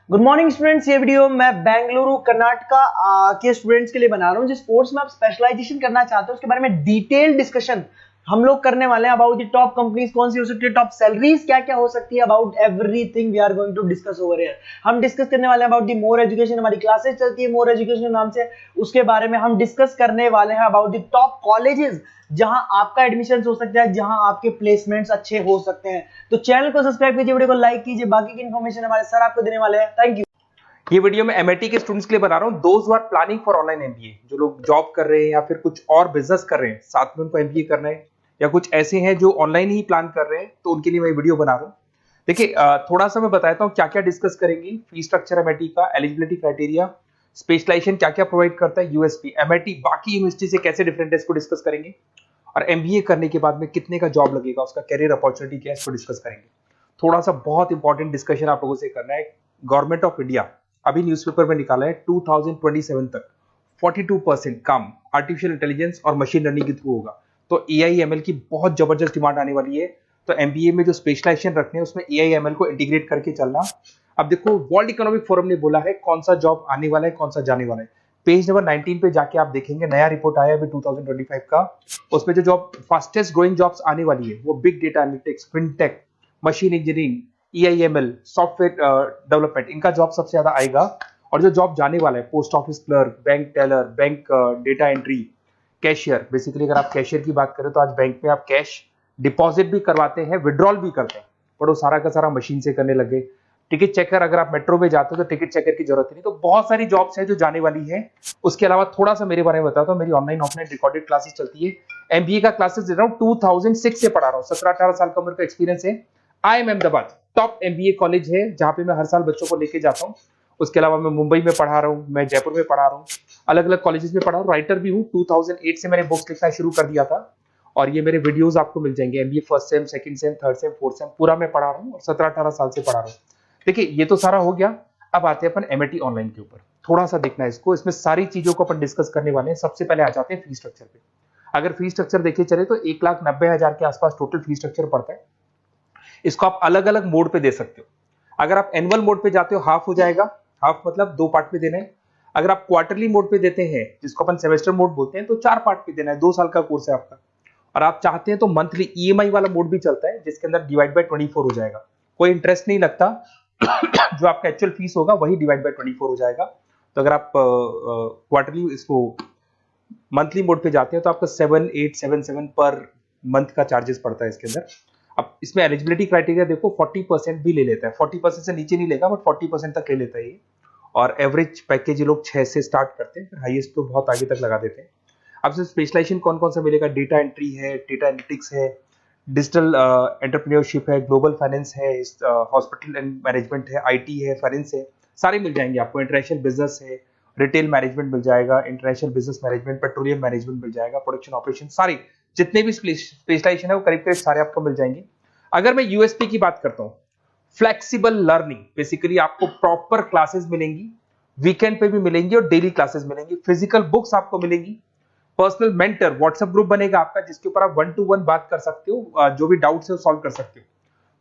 Good morning students. ये video मैं बेंगलुरु कर्नाटका के स्टूडेंट्स के लिए बना रहा हूँ जिस कोर्स में आप स्पेशलाइजेशन करना चाहते हो उसके बारे में डिटेल डिस्कशन हम लोग करने वाले हैं। अबाउट द टॉप कंपनीज कौन सी हो सकती है, टॉप सैलरीज क्या क्या हो सकती है, about everything we are going to discuss over here. हम डिस्कस करने वाले हैं अबाउट द मोर एजुकेशन, हमारी क्लासेस चलती है मोर एजुकेशन नाम से, उसके बारे में हम डिस्कस करने वाले हैं। अबाउट द टॉप कॉलेजेस जहां आपका एडमिशन हो सकता है, जहां आपके प्लेसमेंट्स अच्छे हो सकते हैं। तो चैनल को सब्सक्राइब कीजिए, वीडियो को लाइक कीजिए। बाकी की इन्फॉर्मेशन हमारे सर आपको देने वाले हैं। Thank you. ये वीडियो मैं एमआईटी के स्टूडेंट्स के लिए बना रहा हूँ। Those who are planning for online MBA, जो लोग जॉब कर रहे हैं या फिर कुछ और बिजनेस कर रहे हैं, साथ में उनको एमबीए करना है, या कुछ ऐसे हैं जो ऑनलाइन ही प्लान कर रहे हैं, तो उनके लिए मैं वीडियो बना रहा हूँ। देखिए, थोड़ा सा मैं बताता हूँ क्या क्या डिस्कस करेंगे। फी स्ट्रक्चर एमआईटी का, एलिजिबिलिटी क्राइटेरिया, स्पेशलाइजेशन क्या क्या प्रोवाइड करता है, यूएसपी एमआईटी बाकी यूनिवर्सिटी से कैसे डिफरेंट है, इसको डिस्कस करेंगे। और एमबीए करने के बाद में कितने का जॉब लगेगा, उसका कैरियर अपॉर्चुनिटी क्या है, इसको डिस्कस करेंगे। थोड़ा सा बहुत इंपॉर्टेंट डिस्कशन आप लोगों से करना है। गवर्नमेंट ऑफ इंडिया अभी न्यूज़पेपर में निकाला है 2027 तक 42% काम आर्टिफिशियल इंटेलिजेंस और मशीन लर्निंग के थ्रू होगा। तो एआईएमएल की बहुत जबरदस्त डिमांड आने वाली है। तो एमबीए में जो स्पेशलाइजेशन रखने हैं उसमें एआईएमएल को इंटीग्रेट करके चलना। अब देखो, वर्ल्ड इकोनॉमिक फोरम ने बोला है कौन सा जॉब आने वाला है, कौन सा जाने वाला है। पेज नंबर 19 पे जाके आप देखेंगे, नया रिपोर्ट आया अभी 2025 का। उसमें जो जॉब फास्टेस्ट ग्रोइंग जॉब्स आने वाली है वो big data analytics, fintech, machine engineering, AIML, software development, इनका जॉब सबसे ज्यादा आएगा। और जो जॉब जाने वाला है, post office clerk, bank teller, bank data entry, cashier. Basically अगर आप कैशियर की बात करें तो आज बैंक में आप कैश डिपॉजिट भी करवाते हैं, विड्रॉल भी करते हैं, पर वो सारा का सारा मशीन से करने लगे। टिकट चेकर, अगर आप मेट्रो में जाते हो तो टिकट चेकर की जरूरत नहीं। तो बहुत सारी जॉब्स है जो जाने वाली है। उसके अलावा थोड़ा सा मेरे बारे में बताता हूँ। मेरी ऑनलाइन ऑफलाइन रिकॉर्डेड क्लासेस चलती है। एमबीए का क्लासेस दे रहा हूँ, 2006 से पढ़ा रहा हूँ, 17-18 साल का उम्र का एक्सपीरियंस है। IIM Ahmedabad top MBA college है जहां पे मैं हर साल बच्चों को लेके जाता हूँ। उसके अलावा मैं मुंबई में पढ़ा रहा हूँ, मैं जयपुर में पढ़ा रहा हूँ, अलग अलग कॉलेजेस में पढ़ा हूँ। राइटर भी हूँ। 2008 से मैंने बुक्स लिखना शुरू कर दिया था और ये मेरे वीडियोस आपको मिल जाएंगे। MBA first sem, second same, third same, fourth same पूरा मैं पढ़ा रहा हूँ और 17-18 साल से पढ़ा रहा हूँ। देखिए, ये तो सारा हो गया। अब आते हैं अपन एमआईटी ऑनलाइन के ऊपर। थोड़ा सा देखना है इसको, इसमें सारी चीजों को अपन डिस्कस करने वाले हैं। सबसे पहले आ जाते हैं फी स्ट्रक्चर पे। अगर फी स्ट्रक्चर देखिए चले तो 1,90,000 के आसपास टोटल फी स्ट्रक्चर पड़ता है। इसको आप अलग अलग मोड पे दे सकते हो। अगर आप एनुअल मोड पे जाते हो हाफ हो जाएगा, हाफ मतलब 2 पार्ट में देना है। अगर आप क्वार्टरली मोड पे देते हैं, जिसको अपन सेमेस्टर मोड बोलते हैं, तो 4 पार्ट पे देना है। 2 साल का कोर्स है आपका। और आप चाहते हैं तो मंथली ईएमआई वाला मोड भी चलता है, जिसके अंदर डिवाइड बाय 24 हो जाएगा। कोई इंटरेस्ट नहीं लगता। जो आपका एक्चुअल फीस होगा वही डिवाइड बाय 24 हो जाएगा। तो अगर आप क्वार्टरली इसको मंथली मोड पे जाते हैं तो आपका 7877 पर मंथ का चार्जेस पड़ता है इसके अंदर। अब इसमें एलिजिबिलिटी क्राइटेरिया देखो, 40% भी ले लेता है। 40% से नीचे नहीं लेगा, बट 40% तक ले लेता है ये। और एवरेज पैकेज ये लोग 6 से स्टार्ट करते हैं, फिर हाईएस्ट तो बहुत आगे तक लगा देते हैं। अब से स्पेशलाइजेशन कौन कौन सा मिलेगा? डेटा एंट्री है, डेटा एनालिटिक्स है, डिजिटल एंटरप्रेन्योरशिप है, ग्लोबल फाइनेंस है, हॉस्पिटल एंड मैनेजमेंट है, आईटी है, फाइनेंस है, सारे मिल जाएंगे आपको। इंटरनेशनल बिजनेस है, रिटेल मैनेजमेंट मिल जाएगा, international business management, petroleum management मिल जाएगा, प्रोडक्शन ऑपरेशन, सारी जितने भी स्पेशलाइजेशन है वो करीब करीब सारे आपको मिल जाएंगे। अगर मैं यूएसपी की बात करता हूं, फ्लेक्सिबल लर्निंग, बेसिकली आपको प्रॉपर क्लासेस मिलेंगी, वीकेंड पे भी मिलेंगी और डेली क्लासेस मिलेंगी। फिजिकल बुक्स आपको मिलेंगी, पर्सनल मेंटर, व्हाट्सएप ग्रुप बनेगा आपका जिसके ऊपर आप 1 to 1 बात कर सकते हो, जो भी डाउट्स है वो सॉल्व कर सकते हो।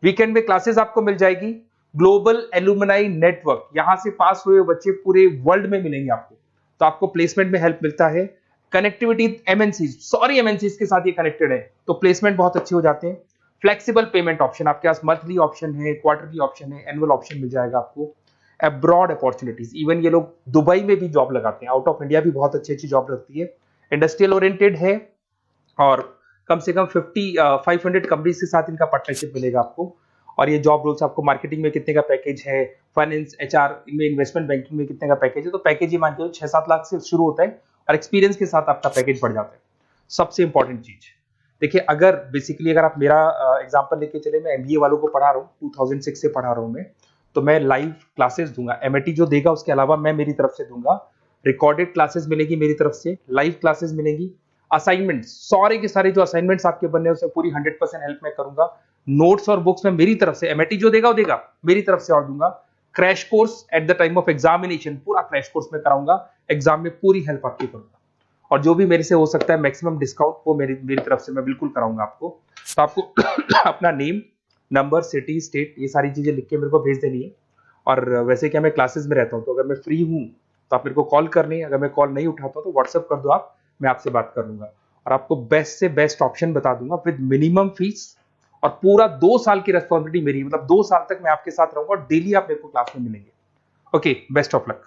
वीकेंड में क्लासेस आपको मिल जाएगी। ग्लोबल एलुमनाई नेटवर्क, यहां से पास हुए बच्चे पूरे वर्ल्ड में मिलेंगे आपको, तो आपको प्लेसमेंट में हेल्प मिलता है। कनेक्टिविटी एमएनसीज के साथ ये कनेक्टेड है, तो प्लेसमेंट बहुत अच्छे हो जाते हैं। फ्लेक्सिबल पेमेंट ऑप्शन, आपके पास मंथली ऑप्शन है, क्वार्टरली ऑप्शन है, एनुअल ऑप्शन मिल जाएगा आपको। अब्रॉड अपॉर्चुनिटीज, इवन ये लोग दुबई में भी जॉब लगाते हैं, आउट ऑफ इंडिया भी बहुत अच्छी अच्छी जॉब लगती है। इंडस्ट्रियल ओरिएंटेड है और कम से कम 500 कंपनीज के साथ इनका पार्टनरशिप मिलेगा आपको। और ये जॉब रोल्स आपको मार्केटिंग में कितने का पैकेज है, फाइनेंस, एचआर में, इन्वेस्टमेंट बैंकिंग में कितने का पैकेज है, तो पैकेज ही मान के 6-7 लाख से शुरू होता है और एक्सपीरियंस के साथ आपका पैकेज बढ़ जाता है। सबसे इंपॉर्टेंट चीज देखिए, अगर बेसिकली अगर आप मेरा एग्जांपल लेके चले, मैं एमबीए वालों को पढ़ा रहा हूँ, 2006 से पढ़ा रहा हूँ मैं, तो मैं लाइव क्लासेस दूंगा। एमआईटी जो देगा उसके अलावा मैं मेरी तरफ से दूंगा। रिकॉर्डेड क्लासेस मिलेगी मेरी तरफ से, लाइव क्लासेस मिलेंगी। असाइनमेंट, सारे के सारे जो असाइनमेंट्स आपके बनने हैं उसमें पूरी 100% हेल्प मैं करूंगा। नोट्स और बुक्स में मेरी तरफ से, एमआईटी जो देगा वो देगा, मेरी तरफ से और दूंगा। Crash course at the time of examination, पूरा क्रैश कोर्स में कराऊंगा। एग्जाम में पूरी हेल्प आपकी करूंगा और जो भी मेरे से हो सकता है मैक्सिमम डिस्काउंट वो मेरी तरफ से मैं बिल्कुल कराऊंगा आपको। तो आपको अपना नेम, नंबर, सिटी, स्टेट, ये सारी चीजें लिख के मेरे को भेज देनी है। और वैसे क्या मैं क्लासेस में रहता हूँ, तो अगर मैं फ्री हूँ तो आप मेरे को कॉल कर लें, अगर मैं कॉल नहीं उठाता तो व्हाट्सअप कर दो आप, मैं आपसे बात कर लूंगा और आपको बेस्ट से बेस्ट ऑप्शन बता दूंगा विद मिनिमम फीस। और पूरा 2 साल की रेस्पॉन्सिबिलिटी मेरी, मतलब 2 साल तक मैं आपके साथ रहूंगा और डेली आप मेरे को क्लास में मिलेंगे। Okay, best of luck.